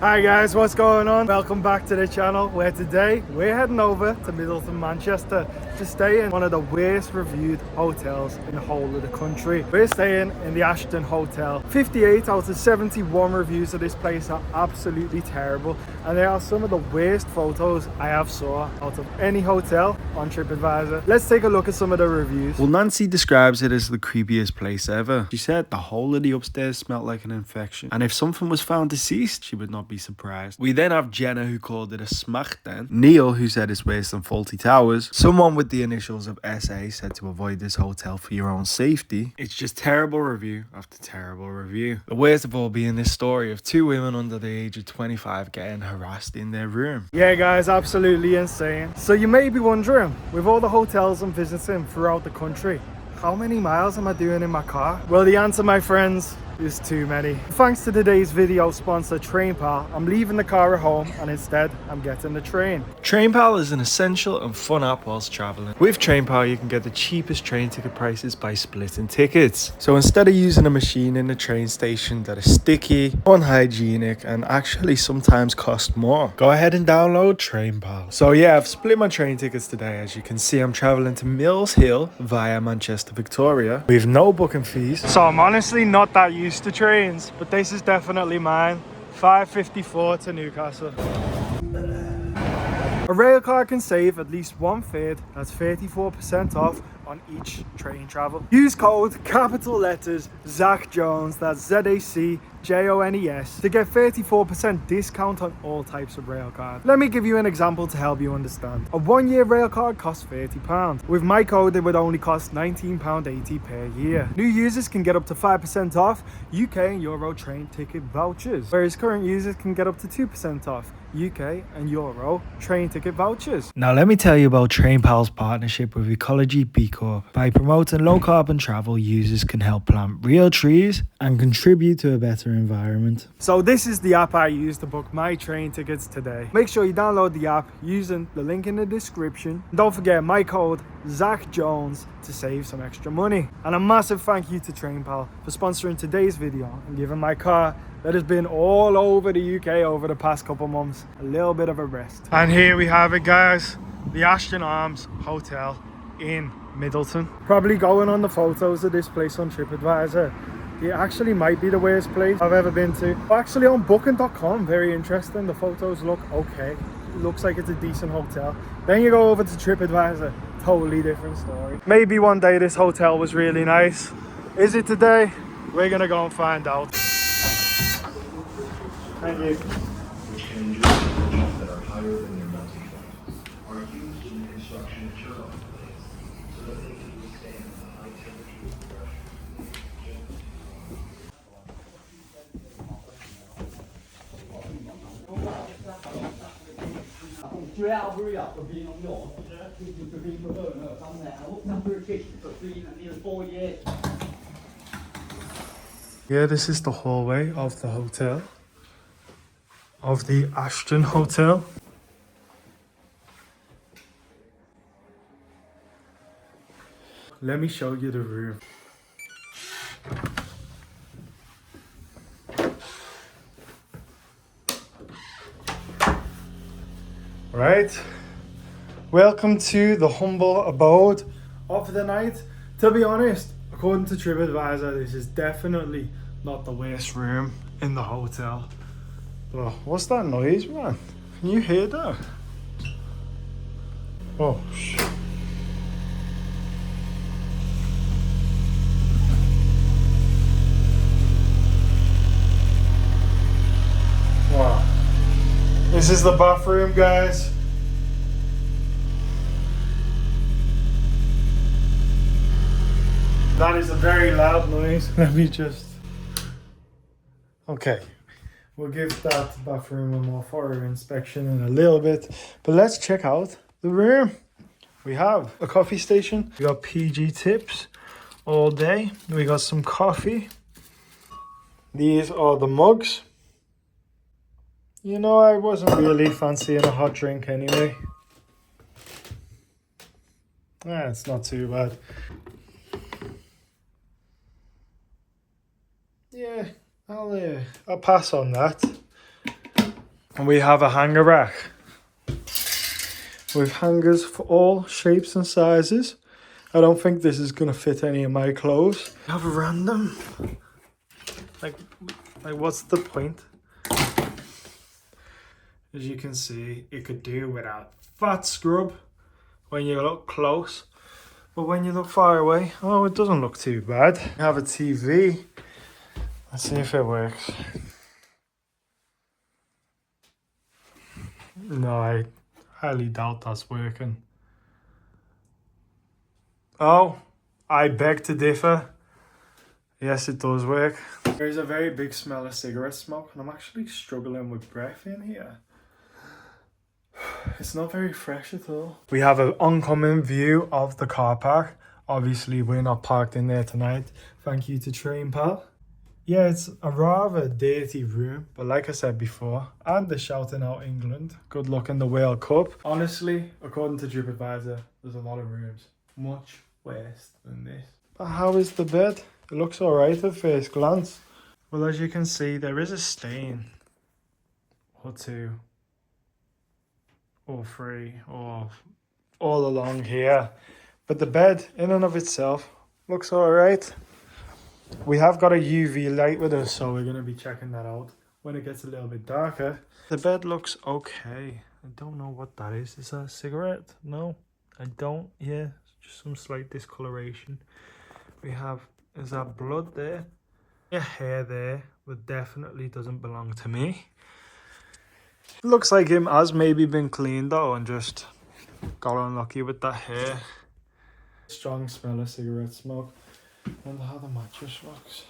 Hi guys, what's going on? Welcome back to the channel, where today we're heading over to Middleton Manchester to stay in one of the worst reviewed hotels in the whole of the country. We're staying in the Asheton Hotel. 58 out of 71 reviews of this place are absolutely terrible, and they are some of the worst photos I have saw out of any hotel on TripAdvisor. Let's take a look at some of the reviews. Well, Nancy describes it as the creepiest place ever. She said the whole of the upstairs smelled like an infection, and if something was found deceased, she would not be surprised. We then have Jenna, who called it a Assheton. Neil, who said it's worse than Faulty Towers. Someone with the initials of SA said to avoid this hotel for your own safety. It's just terrible review after terrible review. The worst of all being this story of two women under the age of 25 getting harassed in their room. Yeah guys, absolutely insane. So you may be wondering, with all the hotels I'm visiting throughout the country, how many miles am I doing in my car? Well, the answer, my friends, is too many. Thanks to today's video sponsor TrainPal, I'm leaving the car at home and instead I'm getting the train. TrainPal is an essential and fun app whilst traveling. With TrainPal, you can get the cheapest train ticket prices by splitting tickets. So instead of using a machine in the train station that is sticky, unhygienic, and actually sometimes cost more, go ahead and download TrainPal. So yeah, I've split my train tickets today. As you can see, I'm traveling to Mills Hill via Manchester, Victoria, with no booking fees. So I'm honestly not that used to trains, but this is definitely mine. 5:54 to Newcastle. A rail card can save at least 1/3, that's 34% off on each train travel. Use code capital letters Zach Jones, that's ZACJONES, to get 34% discount on all types of rail card. Let me give you an example to help you understand. A 1-year rail card costs £30. With my code, it would only cost £19.80 per year. New users can get up to 5% off UK and Euro train ticket vouchers, whereas current users can get up to 2% off UK and Euro train ticket vouchers. Now let me tell you about TrainPal's partnership with Ecology B Corp. By promoting low carbon travel, users can help plant real trees and contribute to a better environment. So this is the app I use to book my train tickets today. Make sure you download the app using the link in the description. And don't forget my code Zach Jones to save some extra money. And a massive thank you to TrainPal for sponsoring today's video and giving my car that has been all over the UK over the past couple months a little bit of a rest. And here we have it guys, the Ashton Arms Hotel in Middleton. Probably going on the photos of this place on TripAdvisor, it actually might be the worst place I've ever been to. Actually on booking.com, very interesting, the photos look okay. It looks like it's a decent hotel. Then you go over to TripAdvisor, totally different story. Maybe one day this hotel was really nice. Is it today? We're gonna go and find out. Thank you. Which can endure temperatures that are higher than their melting point, are used in the construction of turbine blades so that they can withstand the high temperatures and Yeah, this is the hallway of the hotel, of the Asheton Hotel. Let me show you the room. Right, welcome to the humble abode of the night. To be honest, according to TripAdvisor, this is definitely not the worst room in the hotel. Oh, what's that noise, man? Can you hear that? Oh, shit. Wow. This is the bathroom, guys. That is a very loud noise. Let me just... Okay. We'll give that bathroom a more thorough inspection in a little bit. But let's check out the room. We have a coffee station. We got PG tips all day. We got some coffee. These are the mugs. You know, I wasn't really fancying a hot drink anyway. It's not too bad. Yeah, I'll pass on that. And we have a hanger rack with hangers for all shapes and sizes. I don't think this is gonna fit any of my clothes. I have a random, like what's the point? As you can see, you could do without fat scrub when you look close, but when you look far away, oh, it doesn't look too bad. I have a TV. Let's see if it works. No, I highly doubt that's working. Oh, I beg to differ. Yes, it does work. There's a very big smell of cigarette smoke, and I'm actually struggling with breath in here. It's not very fresh at all. We have an oncoming view of the car park. Obviously, we're not parked in there tonight. Thank you to Train Pal. Yeah, it's a rather dirty room, but like I said before, and they're shouting out England. Good luck in the World Cup. Honestly, according to TripAdvisor, there's a lot of rooms much worse than this. But how is the bed? It looks alright at first glance. Well, as you can see, there is a stain or two or three or all along here. But the bed in and of itself looks alright. We have got a UV light with us, so we're going to be checking that out when it gets a little bit darker. The bed looks okay. I don't know what that is. Is that a cigarette? No, I don't. Yeah, just some slight discoloration. We have, is that blood there? Yeah, hair there, but definitely doesn't belong to me. It looks like him has maybe been cleaned though and just got unlucky with that hair. Strong smell of cigarette smoke. I wonder how the mattress looks.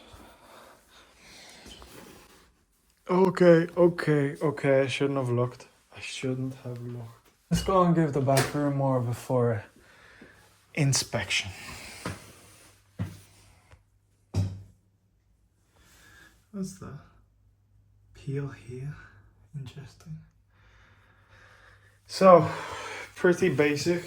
Okay. I shouldn't have looked. Let's go and give the bathroom more of a thorough inspection. What's that? Peel here. Interesting. So, pretty basic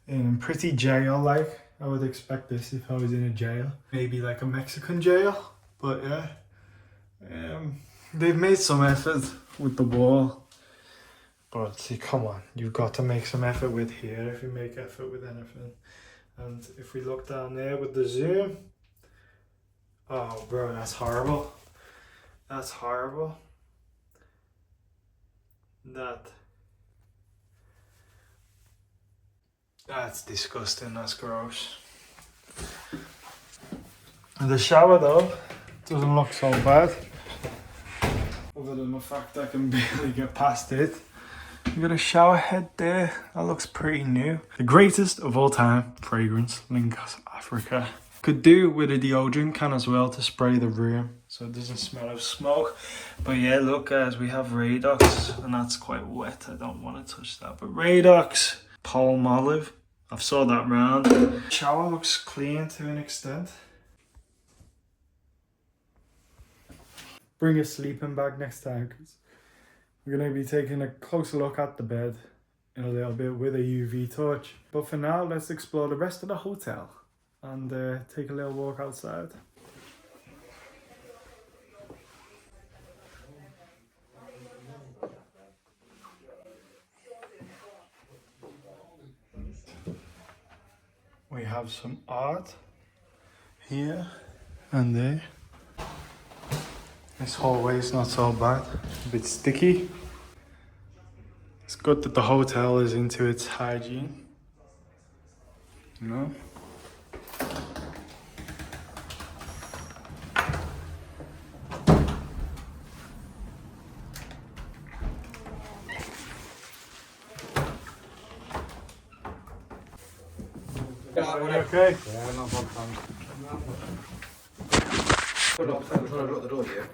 and pretty jail-like. I would expect this if I was in a jail. Maybe like a Mexican jail. But yeah. They've made some effort with the wall. But see, come on. You've got to make some effort with here if you make effort with anything. And if we look down there with the zoom. Oh, bro, that's horrible. That's horrible. That's disgusting. That's gross. And the shower though doesn't look so bad. Other than the fact I can barely get past it. You got a shower head there. That looks pretty new. The greatest of all time fragrance, Lingos Africa. Could do with a deodorant can as well to spray the room so it doesn't smell of smoke. But yeah, look guys, we have Radox and that's quite wet. I don't want to touch that. But Radox, palm olive. I've saw that round. Shower looks clean to an extent. Bring a sleeping bag next time because we're going to be taking a closer look at the bed in a little bit with a UV torch. But for now, let's explore the rest of the hotel and take a little walk outside. We have some art here and there. This hallway is not so bad, a bit sticky. It's good that the hotel is into its hygiene, you know? Okay. Yeah, no problem. Lock the door here.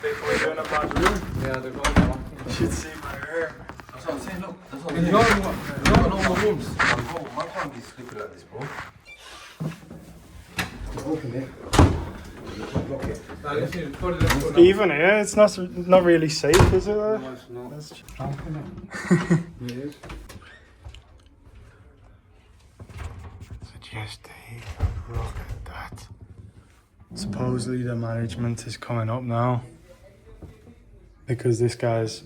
We're in a bad room. Yeah, the door. You should see my hair. That's what I'm saying, look. That's what I'm saying. You're in all the rooms. Man can't be sleeping like this, bro. Open it. Even here, it's not really safe, is it? No, it's not. That's It is. just here. Look at that. Supposedly the management is coming up now because this guy's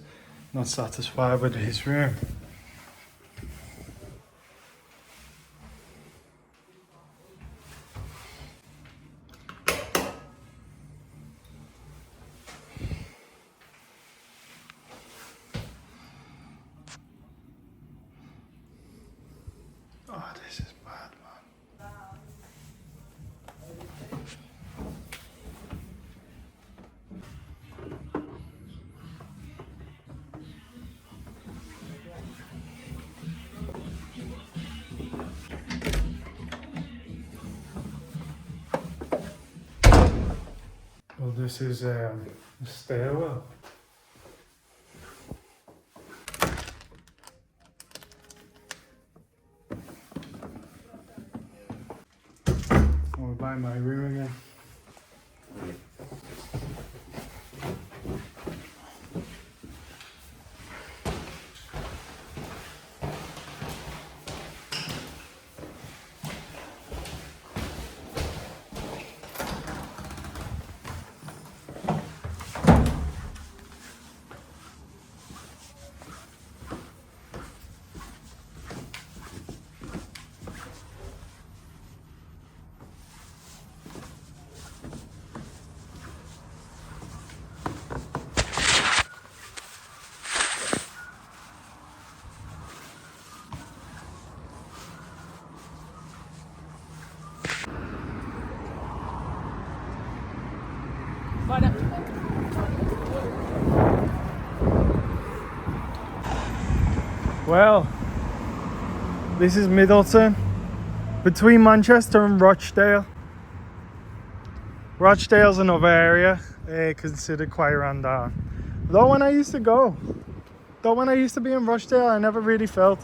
Not satisfied with his room. Oh, this is bad, man. Well, this is a stairwell. I'll buy my room again. Well, this is Middleton, between Manchester and Rochdale. Rochdale's another area considered quite run down. Though when I used to be in Rochdale, I never really felt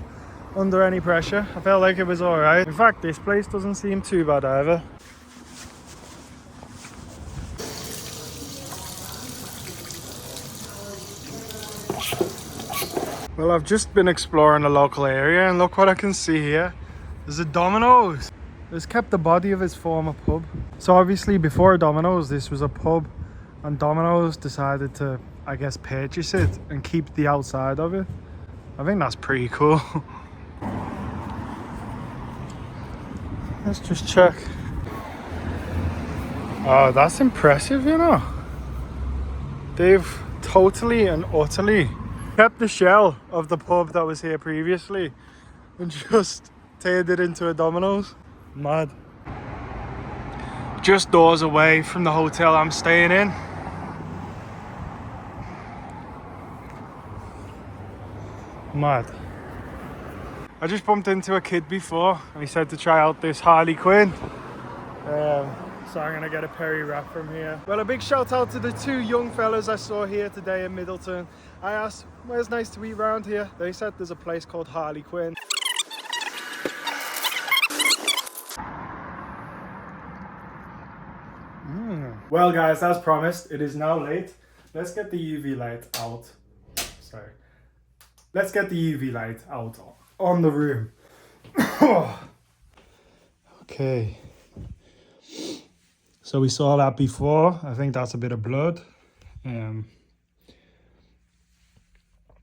under any pressure. I felt like it was alright. In fact, this place doesn't seem too bad either. Well, I've just been exploring the local area and look what I can see here. There's a Domino's. It's kept the body of its former pub. So obviously before Domino's, this was a pub, and Domino's decided to, I guess, purchase it and keep the outside of it. I think that's pretty cool. Let's just check. Oh, that's impressive, you know. They've totally and utterly kept the shell of the pub that was here previously and just turned it into a Domino's. Mad. Just doors away from the hotel I'm staying in. Mad. I just bumped into a kid before and he said to try out this Harley Quinn. So I'm gonna get a Perry wrap from here. Well, a big shout out to the two young fellas I saw here today in Middleton. I asked, where's nice to eat around here? They said there's a place called Harley Quinn. Well guys, as promised, it is now late. Let's get the UV light out. Sorry. Let's get the UV light out on the room. Okay. So we saw that before. I think that's a bit of blood. I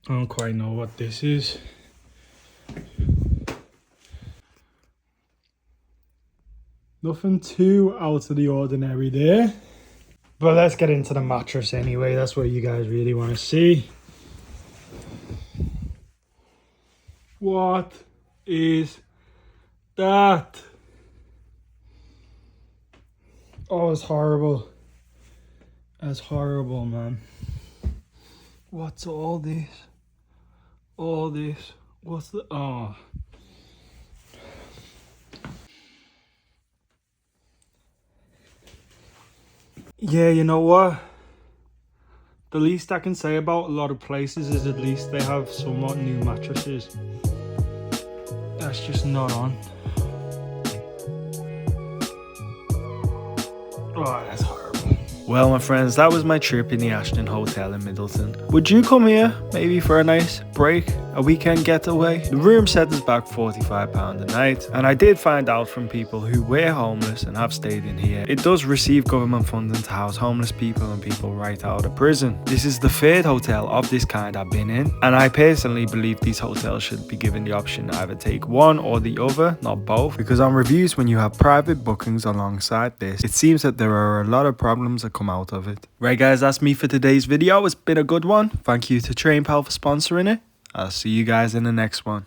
don't quite know what this is. Nothing too out of the ordinary there. But let's get into the mattress anyway. That's what you guys really want to see. What is that? Oh, it's horrible. That's horrible, man. What's all this? All this? What's the... Oh. Yeah, you know what? The least I can say about a lot of places is at least they have somewhat new mattresses. That's just not on. Oh, that's horrible. Well, my friends, that was my trip in the Asheton Hotel in Middleton. Would you come here, maybe for a nice break a weekend getaway. The room set us back £45 a night, and I did find out from people who were homeless and have stayed in here, it does receive government funding to house homeless people and people right out of prison. This is the third hotel of this kind I've been in, and I personally believe these hotels should be given the option to either take one or the other, not both, because on reviews when you have private bookings alongside this, it seems that there are a lot of problems that come out of it. Right guys, that's me for today's video. It's been a good one. Thank you to TrainPal for sponsoring it. I'll see you guys in the next one.